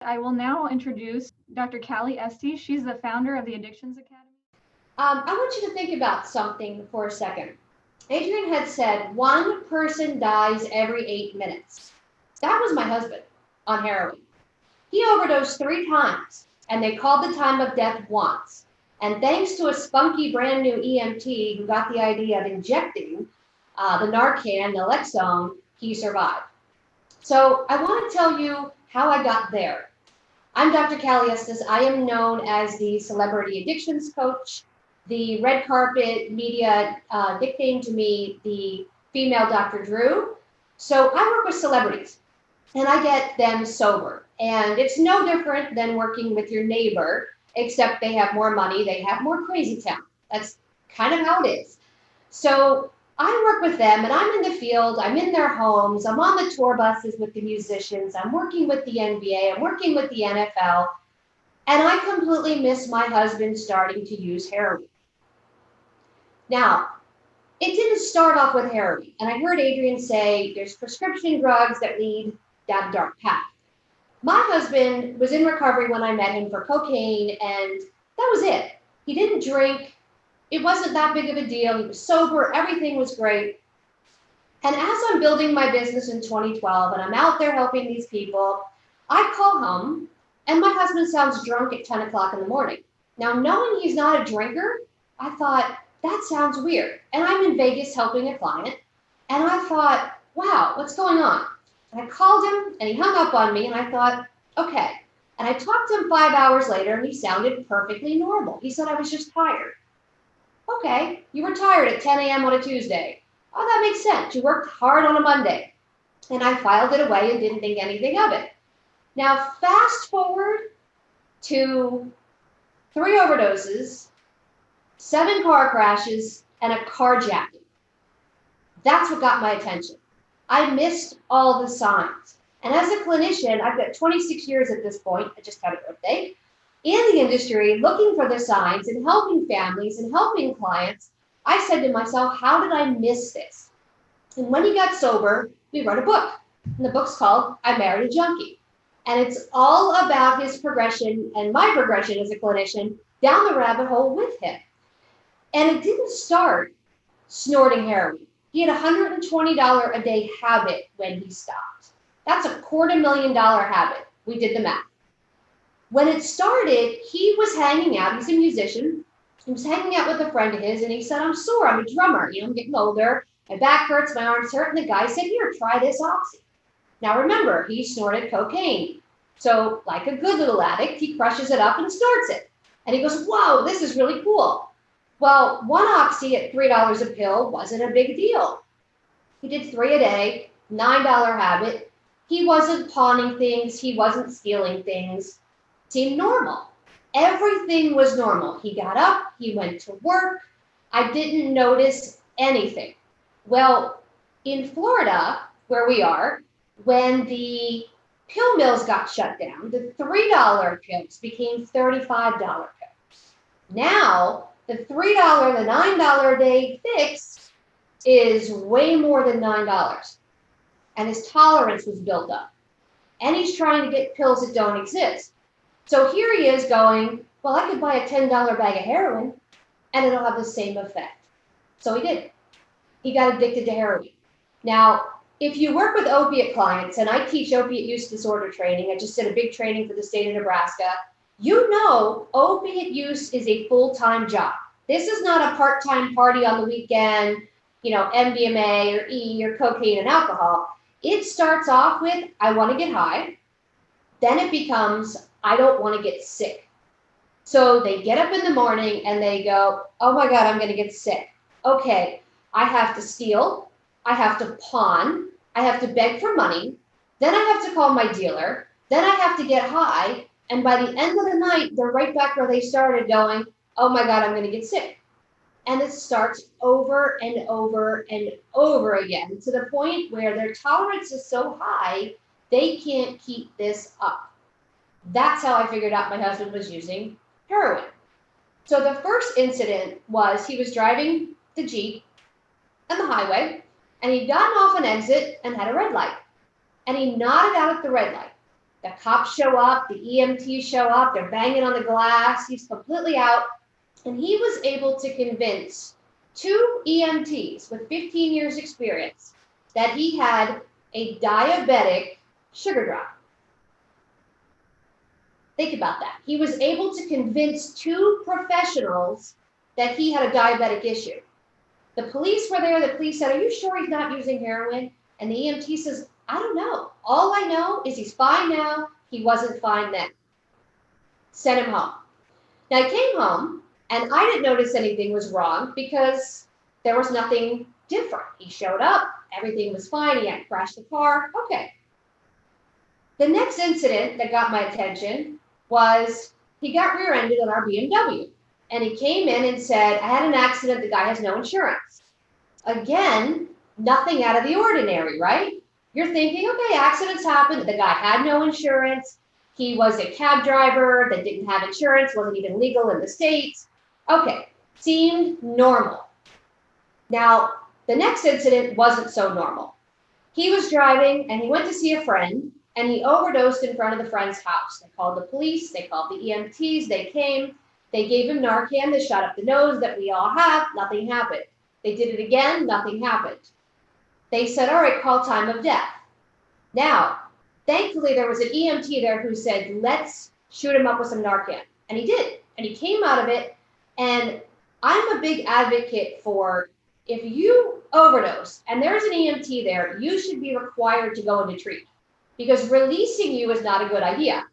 I will now introduce Dr. Cali Estes. She's the founder of the Addictions Academy. I want you to think about something for a second. Adrian had said 1 person dies every 8 minutes. That was my husband on heroin. He overdosed 3 times, and they called the time of death once. And thanks to a spunky brand new EMT who got the idea of injecting the Narcan, naloxone, he survived. So I want to tell you how I got there. I'm Dr. Cali Estes. I am known as the celebrity addictions coach. The red carpet media nicknamed to me the female Dr. Drew. So I work with celebrities and I get them sober. And it's no different than working with your neighbor, except they have more money, they have more crazy town. That's kind of how it is. So I work with them and I'm in the field, I'm in their homes, I'm on the tour buses with the musicians, I'm working with the NBA, I'm working with the NFL, and I completely miss my husband starting to use heroin. Now, it didn't start off with heroin, and I heard Adrian say there's prescription drugs that lead down a dark path. My husband was in recovery when I met him for cocaine, and that was it. He didn't drink. It wasn't that big of a deal. He was sober. Everything was great. And as I'm building my business in 2012 and I'm out there helping these people, I call home and my husband sounds drunk at 10 o'clock in the morning. Now, knowing he's not a drinker, I thought, that sounds weird. And I'm in Vegas helping a client. And I thought, wow, what's going on? And I called him and he hung up on me and I thought, okay. And I talked to him 5 hours later and he sounded perfectly normal. He said, I was just tired. Okay, you were tired at 10 a.m. on a Tuesday. Oh, that makes sense. You worked hard on a Monday. And I filed it away and didn't think anything of it. Now, fast forward to 3 overdoses, 7 car crashes, and a carjacking. That's what got my attention. I missed all the signs. And as a clinician, I've got 26 years at this point. I just had a birthday. In the industry, looking for the signs and helping families and helping clients, I said to myself, how did I miss this? And when he got sober, we wrote a book. And the book's called I Married a Junkie. And it's all about his progression and my progression as a clinician down the rabbit hole with him. And it didn't start snorting heroin. He had a $120 a day habit when he stopped. That's a $250,000 habit. We did the math. When it started, he was hanging out. He's a musician. He was hanging out with a friend of his, and he said, I'm sore. I'm a drummer. I'm getting older. My back hurts. My arms hurt. And the guy said, here, try this Oxy. Now, remember, he snorted cocaine. So, like a good little addict, he crushes it up and snorts it. And he goes, whoa, this is really cool. Well, 1 Oxy at $3 a pill wasn't a big deal. He did 3 a day, $9 habit. He wasn't pawning things. He wasn't stealing things. Seemed normal. Everything was normal. He got up, he went to work. I didn't notice anything. Well, in Florida, where we are, when the pill mills got shut down, the $3 pills became $35 pills. Now, the $3, the $9 a day fix is way more than $9. And his tolerance was built up. And he's trying to get pills that don't exist. So here he is going, well, I could buy a $10 bag of heroin and it'll have the same effect. So he did. He got addicted to heroin. Now, if you work with opiate clients, and I teach opiate use disorder training, I just did a big training for the state of Nebraska, you know opiate use is a full-time job. This is not a part-time party on the weekend, MDMA or E or cocaine and alcohol. It starts off with, I want to get high. Then it becomes, I don't want to get sick. So they get up in the morning and they go, oh my God, I'm going to get sick. Okay, I have to steal. I have to pawn. I have to beg for money. Then I have to call my dealer. Then I have to get high. And by the end of the night, they're right back where they started going, oh my God, I'm going to get sick. And it starts over and over and over again to the point where their tolerance is so high, they can't keep this up. That's how I figured out my husband was using heroin. So the first incident was he was driving the Jeep on the highway, and he'd gotten off an exit and had a red light. And he nodded out at the red light. The cops show up, the EMTs show up, they're banging on the glass, he's completely out. And he was able to convince 2 EMTs with 15 years experience that he had a diabetic sugar drop. Think about that. He was able to convince 2 professionals that he had a diabetic issue. The police were there. The police said, "Are you sure he's not using heroin?" And the EMT says, "I don't know. All I know is he's fine now. He wasn't fine then." Sent him home. Now he came home, and I didn't notice anything was wrong because there was nothing different. He showed up. Everything was fine. He hadn't crashed the car. Okay. The next incident that got my attention was he got rear-ended on our BMW. And he came in and said, "I had an accident. The guy has no insurance." Again, nothing out of the ordinary, right? You're thinking, okay, accidents happen. The guy had no insurance. He was a cab driver that didn't have insurance, wasn't even legal in the States. Okay, seemed normal. Now, the next incident wasn't so normal. He was driving and he went to see a friend and he overdosed in front of the friend's house. They called the police, they called the EMTs, they came, they gave him Narcan, they shot up the nose that we all have, nothing happened. They did it again, nothing happened. They said, "All right, call time of death." Now, thankfully, there was an EMT there who said, "Let's shoot him up with some Narcan." And he did. And he came out of it. And I'm a big advocate for if you overdose and there's an EMT there, you should be required to go into treatment because releasing you is not a good idea.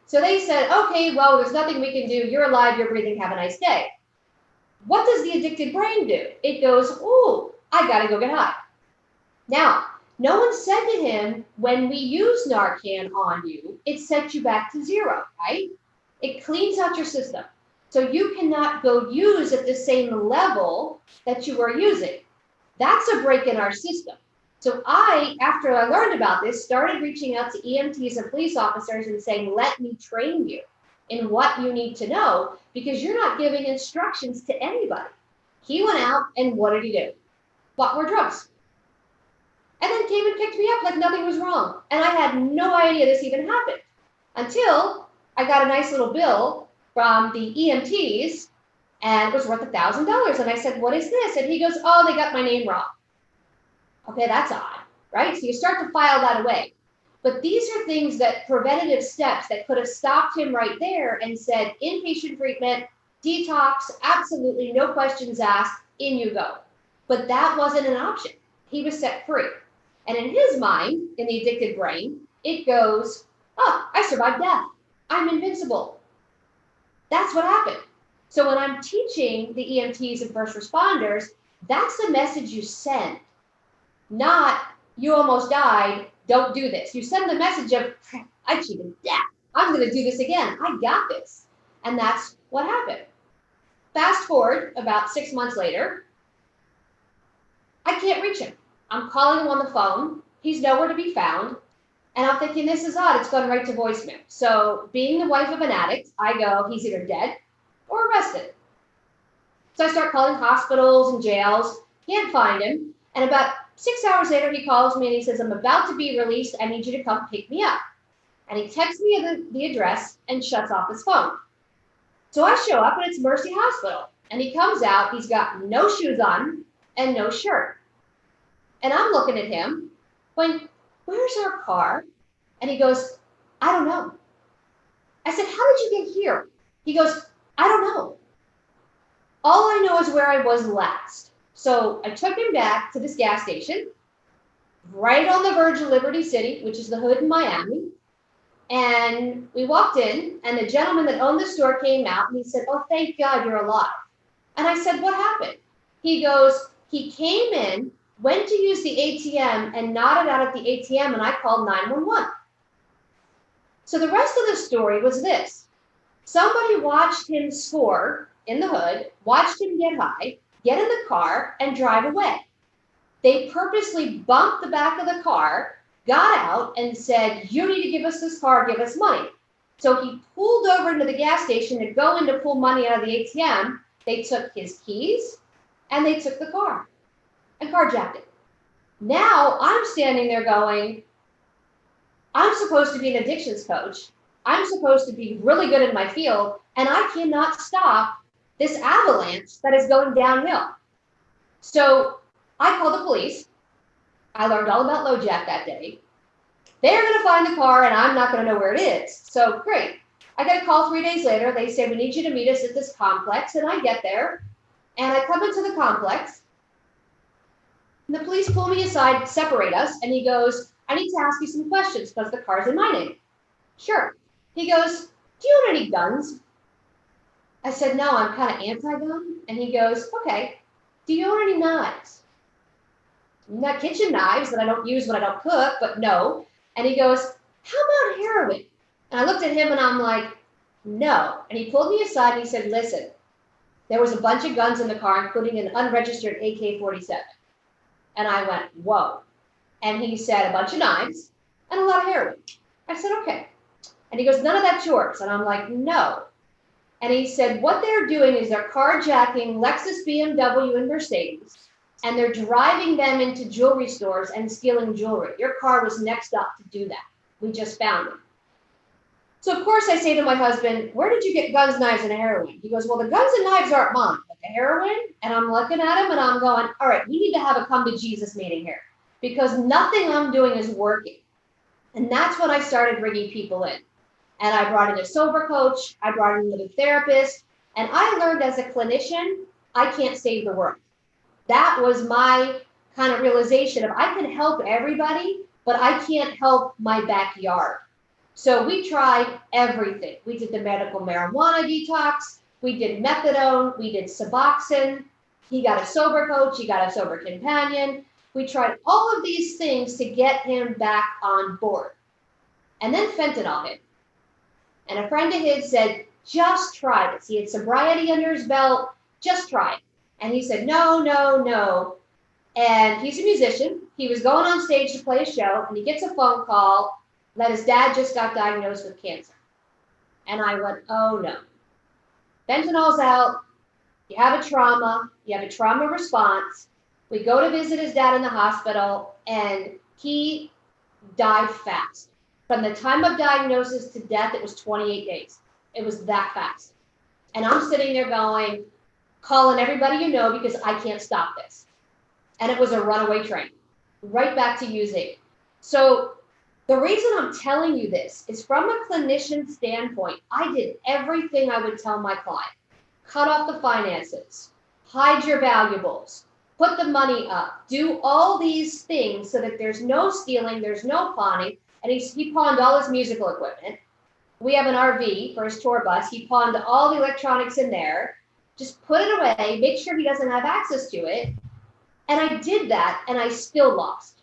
So they said, "Okay, well, there's nothing we can do. You're alive, you're breathing, have a nice day." What does the addicted brain do? It goes, "Ooh, I gotta go get high." Now, no one said to him, when we use Narcan on you, it sets you back to 0, right? It cleans out your system. So you cannot go use at the same level that you were using. That's a break in our system. So after I learned about this, started reaching out to EMTs and police officers and saying, "Let me train you in what you need to know because you're not giving instructions to anybody." He went out and what did he do? Bought more drugs. And then came and picked me up like nothing was wrong. And I had no idea this even happened until I got a nice little bill from the EMTs and it was worth $1,000. And I said, "What is this?" And he goes, "Oh, they got my name wrong." Okay, that's odd, right? So you start to file that away. But these are things that preventative steps that could have stopped him right there and said, inpatient treatment, detox, absolutely no questions asked, in you go. But that wasn't an option. He was set free. And in his mind, in the addicted brain, it goes, "Oh, I survived death. I'm invincible." That's what happened. So when I'm teaching the EMTs and first responders, that's the message you send. Not, "You almost died, don't do this." You send the message of, "I cheated death. I'm going to do this again. I got this." And that's what happened. Fast forward about 6 months later, I can't reach him. I'm calling him on the phone. He's nowhere to be found. And I'm thinking, this is odd. It's gone right to voicemail. So being the wife of an addict, I go, he's either dead or arrested. So I start calling hospitals and jails. Can't find him. And about 6 hours later, he calls me and he says, "I'm about to be released. I need you to come pick me up." And he texts me the address and shuts off his phone. So I show up and it's Mercy Hospital. And he comes out. He's got no shoes on and no shirt. And I'm looking at him going, "Where's our car?" And he goes, "I don't know." I said, "How did you get here?" He goes, "I don't know. All I know is where I was last." So I took him back to this gas station, right on the verge of Liberty City, which is the hood in Miami. And we walked in, and the gentleman that owned the store came out, and he said, "Oh, thank God you're alive." And I said, "What happened?" He goes, "He came in, went to use the ATM, and nodded out at the ATM, and I called 911. So the rest of the story was this. Somebody watched him score in the hood, watched him get high, get in the car, and drive away. They purposely bumped the back of the car, got out, and said, "You need to give us this car, give us money." So he pulled over into the gas station to go in to pull money out of the ATM. They took his keys, and they took the car and carjacked it. Now I'm standing there going, I'm supposed to be an addictions coach. I'm supposed to be really good in my field, and I cannot stop this avalanche that is going downhill. So I called the police. I learned all about LoJack that day. They're going to find the car, and I'm not going to know where it is. So great. I get a call 3 days later. They say, we need you to meet us at this complex. And I get there, and I come into the complex. And the police pull me aside, separate us, and he goes, I need to ask you some questions because the car's in my name. Sure. He goes, do you own any guns? I said, no, I'm kind of anti-gun. And he goes, okay. Do you own any knives? Not kitchen knives that I don't use when I don't cook, but no. And he goes, how about heroin? And I looked at him and I'm like, no. And he pulled me aside and he said, listen, there was a bunch of guns in the car, including an unregistered AK-47. And I went, whoa. And he said, a bunch of knives and a lot of heroin. I said, okay. And he goes, none of that's yours. And I'm like, no. And he said, what they're doing is they're carjacking Lexus, BMW, and Mercedes, and they're driving them into jewelry stores and stealing jewelry. Your car was next up to do that. We just found them. So, of course, I say to my husband, where did you get guns, knives, and heroin? He goes, well, the guns and knives aren't mine, but the heroin? And I'm looking at him and I'm going, all right, we need to have a come to Jesus meeting here because nothing I'm doing is working. And that's when I started bringing people in. And I brought in a sober coach, I brought in another therapist, and I learned as a clinician, I can't save the world. That was my kind of realization of I can help everybody, but I can't help my backyard. So we tried everything. We did the medical marijuana detox, we did methadone, we did Suboxone, he got a sober coach, he got a sober companion. We tried all of these things to get him back on board. And then fentanyl hit. And a friend of his said, just try this. He had sobriety under his belt, just try it. And he said, no, no, no. And he's a musician. He was going on stage to play a show, and he gets a phone call that his dad just got diagnosed with cancer. And I went, oh no. Fentanyl's out. You have a trauma response. We go to visit his dad in the hospital, and he died fast. From the time of diagnosis to death, it was 28 days. It was that fast. And I'm sitting there going, calling everybody you know because I can't stop this. And it was a runaway train, right back to using. So the reason I'm telling you this is from a clinician standpoint, I did everything I would tell my client. Cut off the finances, hide your valuables, put the money up, do all these things so that there's no stealing, there's no pawning. And he pawned all his musical equipment. We have an RV for his tour bus. He pawned all the electronics in there. Just put it away, make sure he doesn't have access to it. And I did that, and I still lost.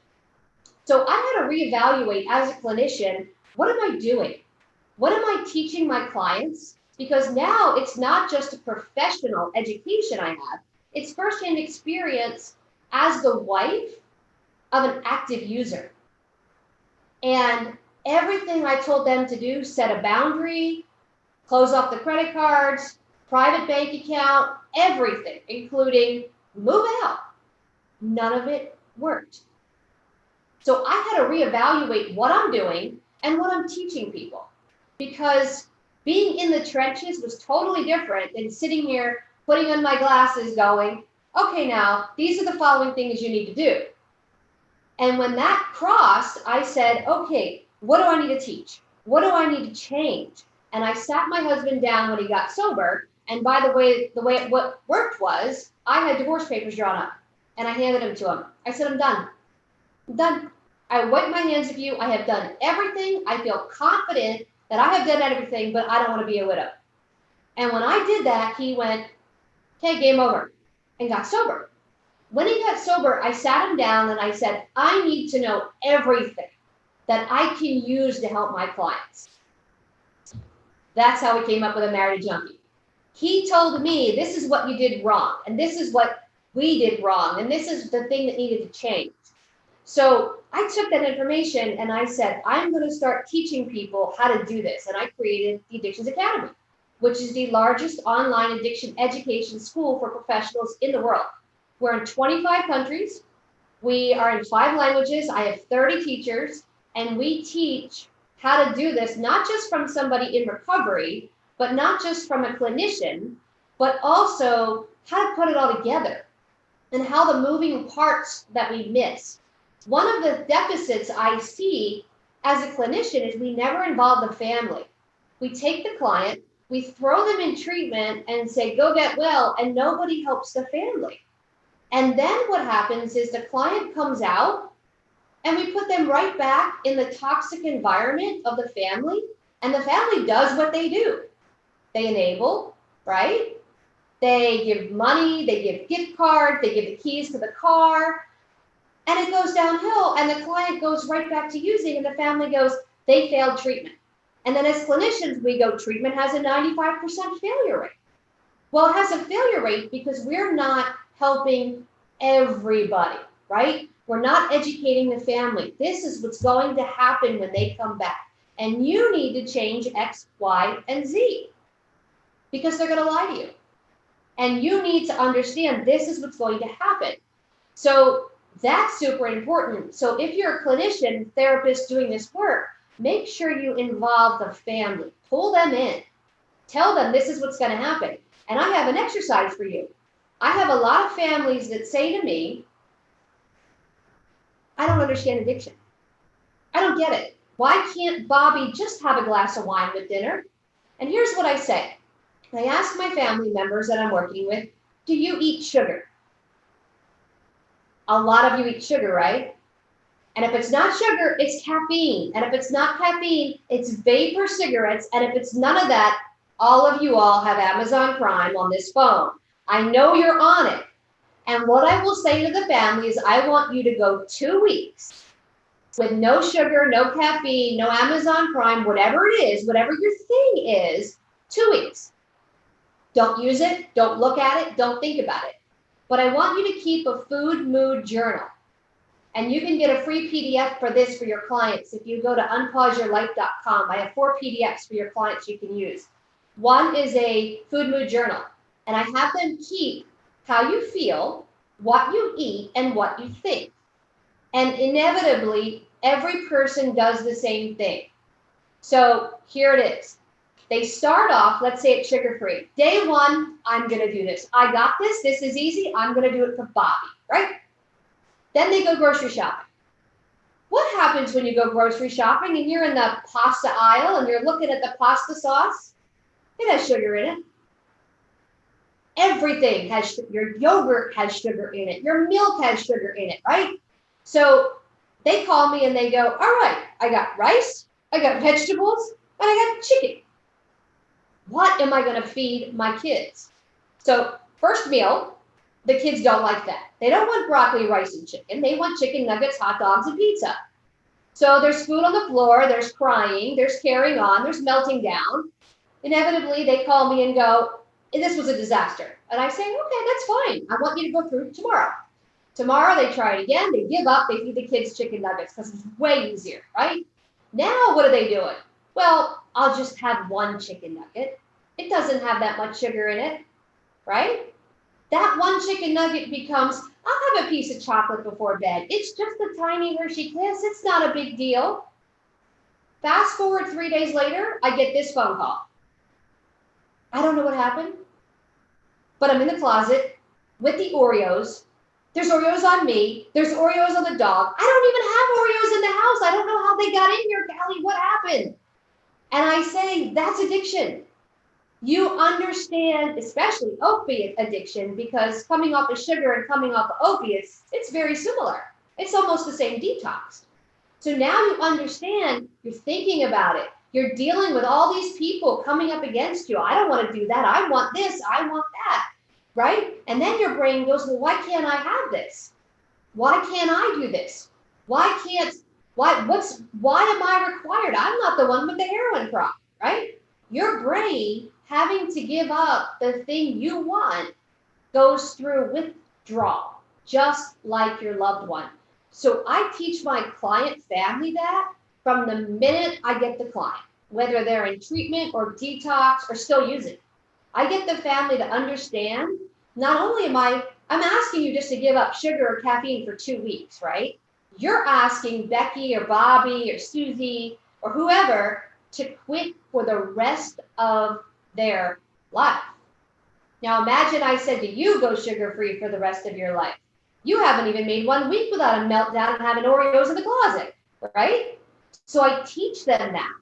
So I had to reevaluate as a clinician, what am I doing? What am I teaching my clients? Because now it's not just a professional education I have, it's firsthand experience as the wife of an active user. And everything I told them to do, set a boundary, close off the credit cards, private bank account, everything, including move out. None of it worked. So I had to reevaluate what I'm doing and what I'm teaching people. Because being in the trenches was totally different than sitting here, putting on my glasses going, okay, now, these are the following things you need to do. And when that crossed, I said, okay, what do I need to teach? What do I need to change? And I sat my husband down when he got sober. And by the way what worked was I had divorce papers drawn up and I handed them to him. I said, I'm done. I'm done. I wipe my hands of you. I have done everything. I feel confident that I have done everything, but I don't want to be a widow. And when I did that, he went, okay, game over, and got sober. When he got sober, I sat him down and I said, I need to know everything that I can use to help my clients. That's how we came up with a Married to Junkie. He told me, this is what you did wrong, and this is what we did wrong, and this is the thing that needed to change. So I took that information and I said, I'm going to start teaching people how to do this. And I created the Addictions Academy, which is the largest online addiction education school for professionals in the world. We're in 25 countries. We are in 5 languages. I have 30 teachers. And we teach how to do this, not just from somebody in recovery, but not just from a clinician, but also how to put it all together and how the moving parts that we miss. One of the deficits I see as a clinician is we never involve the family. We take the client, we throw them in treatment and say, go get well, and nobody helps the family. And then what happens is the client comes out and we put them right back in the toxic environment of the family, and the family does what they do. They enable, right? They give money, they give gift cards, they give the keys to the car, and it goes downhill, and the client goes right back to using, and the family goes, they failed treatment. And then as clinicians, we go, treatment has a 95% failure rate. Well, it has a failure rate because we're not helping everybody, right? We're not educating the family. This is what's going to happen when they come back. And you need to change X, Y, and Z because they're going to lie to you. And you need to understand this is what's going to happen. So that's super important. So if you're a clinician, therapist doing this work, make sure you involve the family. Pull them in. Tell them this is what's going to happen. And I have an exercise for you. I have a lot of families that say to me, I don't understand addiction. I don't get it. Why can't Bobby just have a glass of wine with dinner? And here's what I say. I ask my family members that I'm working with, do you eat sugar? A lot of you eat sugar, right? And if it's not sugar, it's caffeine. And if it's not caffeine, it's vapor cigarettes. And if it's none of that, all of you all have Amazon Prime on this phone. I know you're on it. And what I will say to the family is I want you to go 2 weeks with no sugar, no caffeine, no Amazon Prime, whatever it is, whatever your thing is, 2 weeks. Don't use it. Don't look at it. Don't think about it. But I want you to keep a food mood journal. And you can get a free PDF for this for your clients. If you go to unpauseyourlife.com, I have 4 PDFs for your clients you can use. One is a food mood journal. And I have them keep how you feel, what you eat, and what you think. And inevitably, every person does the same thing. So here it is. They start off, let's say it's sugar-free. Day 1, I'm going to do this. I got this. This is easy. I'm going to do it for Bobby, right? Then they go grocery shopping. What happens when you go grocery shopping and you're in the pasta aisle and you're looking at the pasta sauce? It has sugar in it. Everything has, your yogurt has sugar in it. Your milk has sugar in it, right? So they call me and they go, all right, I got rice, I got vegetables, and I got chicken. What am I going to feed my kids? So first meal, the kids don't like that. They don't want broccoli, rice, and chicken. They want chicken nuggets, hot dogs, and pizza. So there's food on the floor, there's crying, there's carrying on, there's melting down. Inevitably, they call me and go, this was a disaster. And I say, okay, that's fine. I want you to go through tomorrow. Tomorrow, they try it again. They give up. They feed the kids chicken nuggets because it's way easier, right? Now, what are they doing? Well, I'll just have one chicken nugget. It doesn't have that much sugar in it, right? That one chicken nugget becomes, I'll have a piece of chocolate before bed. It's just a tiny Hershey Kiss. It's not a big deal. Fast forward 3 days later, I get this phone call. I don't know what happened, but I'm in the closet with the Oreos. There's Oreos on me. There's Oreos on the dog. I don't even have Oreos in the house. I don't know how they got in here, Cali. What happened? And I say, that's addiction. You understand, especially opiate addiction, because coming off of sugar and coming off of opiates, it's very similar. It's almost the same detox. So now you understand, you're thinking about it. You're dealing with all these people coming up against you. I don't want to do that. I want this. I want that. Right? And then your brain goes, well, why can't I have this? Why can't I do this? Why am I required? I'm not the one with the heroin problem, right? Your brain having to give up the thing you want goes through withdrawal, just like your loved one. So I teach my client family that from the minute I get the client, whether they're in treatment or detox or still using. I get the family to understand, not only I'm asking you just to give up sugar or caffeine for 2 weeks, right? You're asking Becky or Bobby or Susie or whoever to quit for the rest of their life. Now imagine I said to you, go sugar-free for the rest of your life. You haven't even made 1 week without a meltdown and having Oreos in the closet, right? So I teach them that.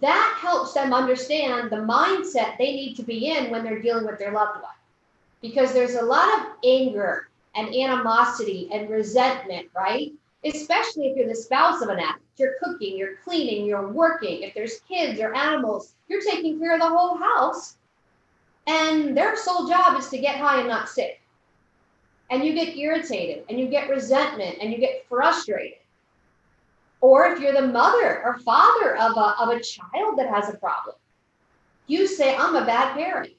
That helps them understand the mindset they need to be in when they're dealing with their loved one. Because there's a lot of anger and animosity and resentment, right? Especially if you're the spouse of an addict. You're cooking, you're cleaning, you're working. If there's kids or animals, you're taking care of the whole house. And their sole job is to get high and not sick. And you get irritated and you get resentment and you get frustrated. Or if you're the mother or father of a child that has a problem, you say, I'm a bad parent.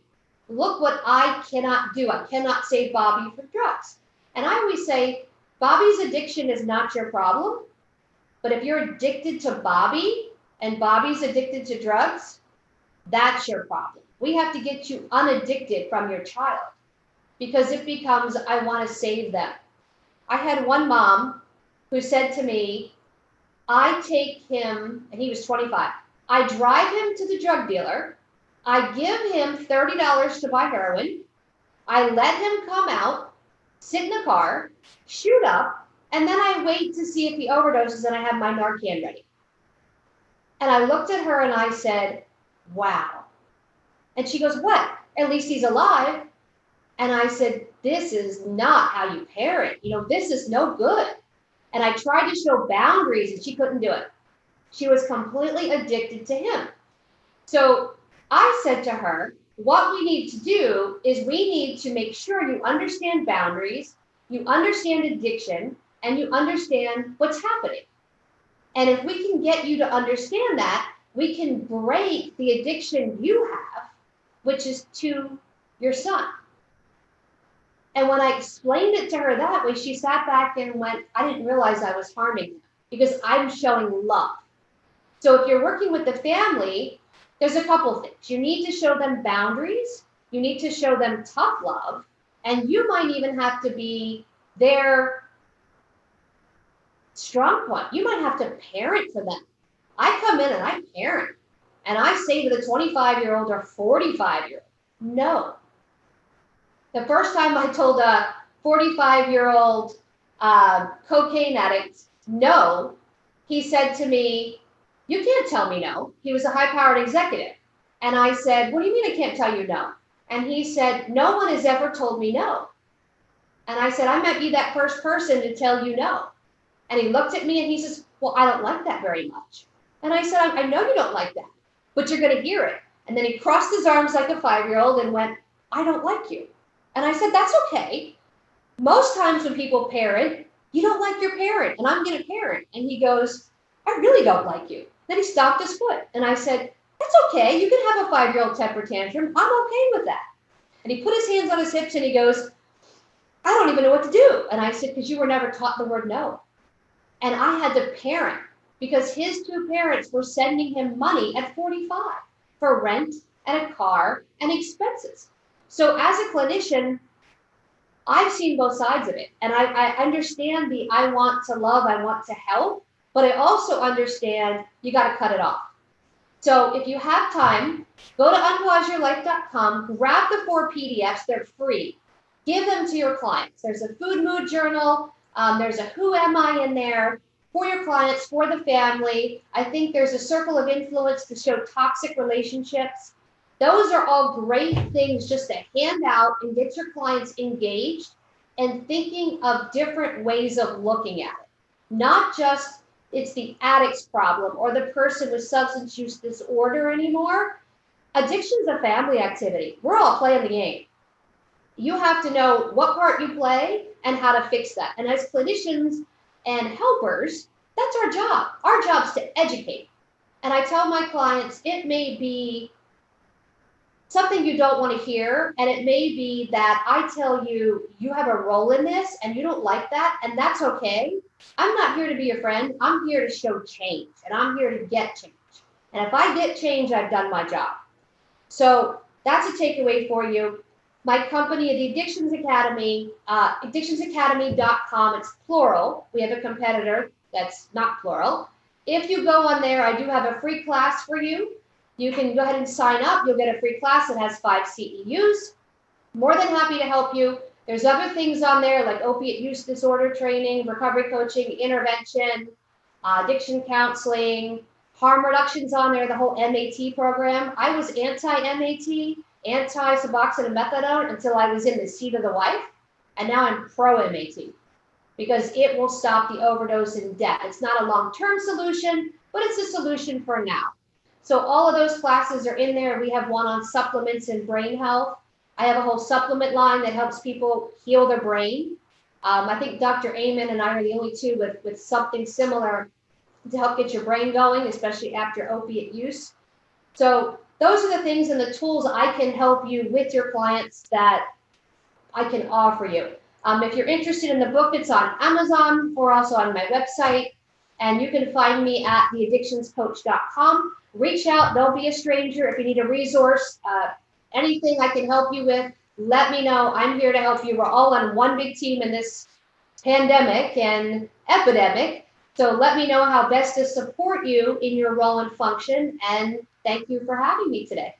Look what I cannot do. I cannot save Bobby from drugs. And I always say, Bobby's addiction is not your problem. But if you're addicted to Bobby and Bobby's addicted to drugs, that's your problem. We have to get you unaddicted from your child because it becomes, I want to save them. I had one mom who said to me, I take him, and he was 25, I drive him to the drug dealer, I give him $30 to buy heroin, I let him come out, sit in the car, shoot up, and then I wait to see if he overdoses and I have my Narcan ready. And I looked at her and I said, wow. And she goes, what? At least he's alive. And I said, this is not how you parent. This is no good. And I tried to show boundaries and she couldn't do it. She was completely addicted to him. So I said to her, what we need to do is we need to make sure you understand boundaries, you understand addiction, and you understand what's happening. And if we can get you to understand that, we can break the addiction you have, which is to your son. And when I explained it to her that way, she sat back and went, I didn't realize I was harming him because I'm showing love. So if you're working with the family, there's a couple things. You need to show them boundaries. You need to show them tough love. And you might even have to be their strong point. You might have to parent for them. I come in and I parent. And I say to the 25-year-old or 45-year-old, no. The first time I told a 45-year-old cocaine addict no, he said to me, you can't tell me no. He was a high-powered executive. And I said, what do you mean I can't tell you no? And he said, no one has ever told me no. And I said, I might be that first person to tell you no. And he looked at me and he says, well, I don't like that very much. And I said, I know you don't like that, but you're going to hear it. And then he crossed his arms like a 5-year-old and went, I don't like you. And I said, that's okay. Most times when people parent, you don't like your parent, and I'm going to parent. And he goes, I really don't like you. Then he stomped his foot. And I said, that's okay. You can have a 5-year-old temper tantrum. I'm okay with that. And he put his hands on his hips and he goes, I don't even know what to do. And I said, because you were never taught the word no. And I had to parent because his two parents were sending him money at 45 for rent and a car and expenses. So as a clinician, I've seen both sides of it. And I understand I want to love, I want to help, but I also understand you got to cut it off. So if you have time, go to unpauseyourlife.com, grab the 4 PDFs, they're free. Give them to your clients. There's a food mood journal, there's a who am I in there for your clients, for the family. I think there's a circle of influence to show toxic relationships. Those are all great things just to hand out and get your clients engaged and thinking of different ways of looking at it. Not just it's the addict's problem or the person with substance use disorder anymore. Addiction's a family activity. We're all playing the game. You have to know what part you play and how to fix that. And as clinicians and helpers, that's our job. Our job's to educate. And I tell my clients, it may be something you don't want to hear, and it may be that I tell you, you have a role in this and you don't like that, and that's okay. I'm not here to be your friend. I'm here to show change, and I'm here to get change. And if I get change, I've done my job. So that's a takeaway for you. My company, the Addictions Academy, addictionsacademy.com, it's plural. We have a competitor that's not plural. If you go on there, I do have a free class for you. You can go ahead and sign up. You'll get a free class that has 5 CEUs. More than happy to help you. There's other things on there like opiate use disorder training, recovery coaching, intervention, addiction counseling, harm reductions on there, the whole MAT program. I was anti-MAT, anti-Suboxone and methadone until I was in the seat of the wife, and now I'm pro-MAT because it will stop the overdose and death. It's not a long-term solution, but it's a solution for now. So all of those classes are in there. We have one on supplements and brain health. I have a whole supplement line that helps people heal their brain. I think Dr. Amen and I are the only two with something similar to help get your brain going, especially after opiate use. So those are the things and the tools I can help you with your clients that I can offer you. If you're interested in the book, it's on Amazon or also on my website. And you can find me at theaddictionscoach.com. Reach out, don't be a stranger. If you need a resource, anything I can help you with, let me know. I'm here to help you. We're all on one big team in this pandemic and epidemic. So let me know how best to support you in your role and function. And thank you for having me today.